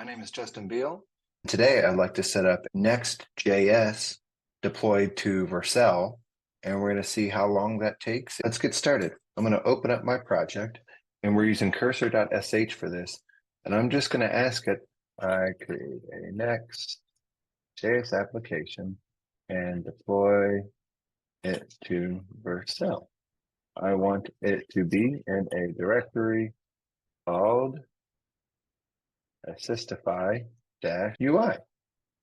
My name is Justin Beall. Today I'd like to set up Next.js deployed to Vercel, and we're going to see how long that takes. Let's get started. I'm going to open up my project, and we're using Cursor.sh for this. And I'm just going to ask it, I create a Next.js application and deploy it to Vercel. I want it to be in a directory called Assistify-UI.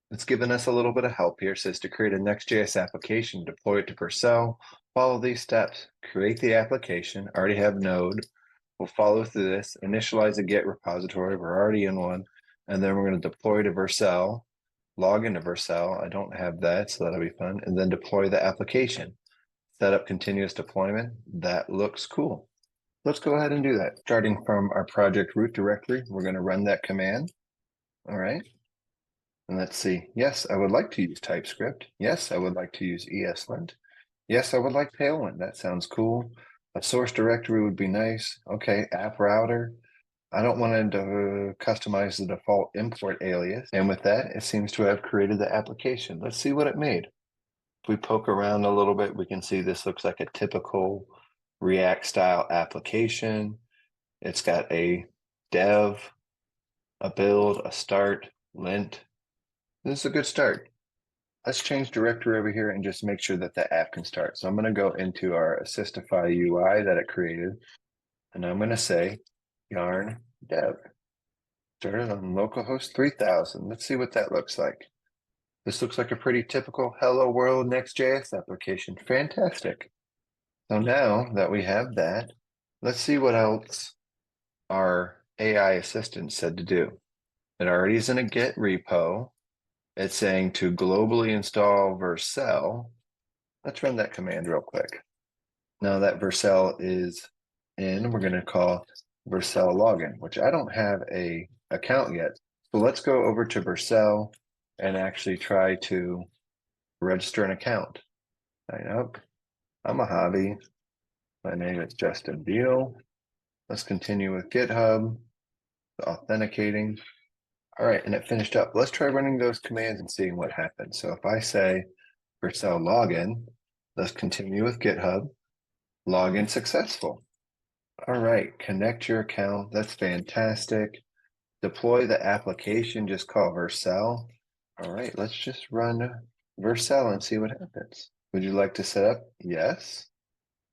It's given us a little bit of help here. It says to create a Next.js application, deploy it to Vercel, follow these steps, create the application, already have Node. We'll follow through this, initialize a Git repository, we're already in one, and then we're going to deploy to Vercel, log into Vercel, I don't have that, so that'll be fun, and then deploy the application. Set up continuous deployment, that looks cool. Let's go ahead and do that. Starting from our project root directory, we're going to run that command. All right. And let's see. Yes, I would like to use TypeScript. Yes, I would like to use ESLint. Yes, I would like Tailwind. That sounds cool. A source directory would be nice. Okay, app router. I don't want to customize the default import alias. And with that, it seems to have created the application. Let's see what it made. If we poke around a little bit, we can see this looks like a typical React style application. It's got a dev, a build, a start, lint. This is a good start. Let's change directory over here and just make sure that the app can start. So I'm going to go into our Assistify UI that it created, and I'm going to say yarn dev. Started on localhost 3000. Let's see what that looks like. This looks like a pretty typical Hello World Next.js application. Fantastic. So now that we have that, let's see what else our AI assistant said to do. It already is in a Git repo. It's saying to globally install Vercel. Let's run that command real quick. Now that Vercel is in, we're going to call Vercel login, which I don't have a account yet. So let's go over to Vercel and actually try to register an account. Sign up. I'm a hobby. My name is Justin Beall. Let's continue with GitHub, authenticating. All right, and it finished up. Let's try running those commands and seeing what happens. So if I say Vercel login, let's continue with GitHub, login successful. All right, connect your account. That's fantastic. Deploy the application, just call Vercel. All right, let's just run Vercel and see what happens. Would you like to set up? Yes.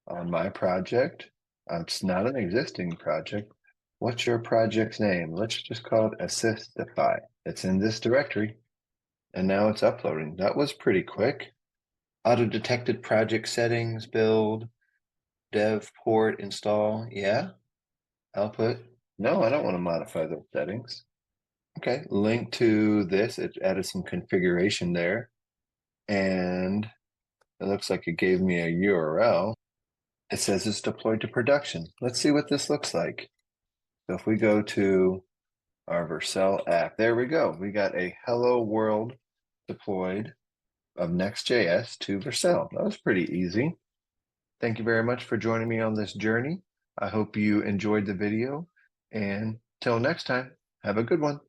On my project. It's not an existing project. What's your project's name? Let's just call it Assistify. It's in this directory, and now it's uploading. That was pretty quick. Auto-detected project settings, build, dev, port, install. Yeah. Output. No, I don't want to modify those settings. Okay, link to this. It added some configuration there, and it looks like it gave me a URL. It says it's deployed to production. Let's see what this looks like. So if we go to our Vercel app, there we go. We got a hello world deployed of Next.js to Vercel. That was pretty easy. Thank you very much for joining me on this journey. I hope you enjoyed the video, and till next time, have a good one.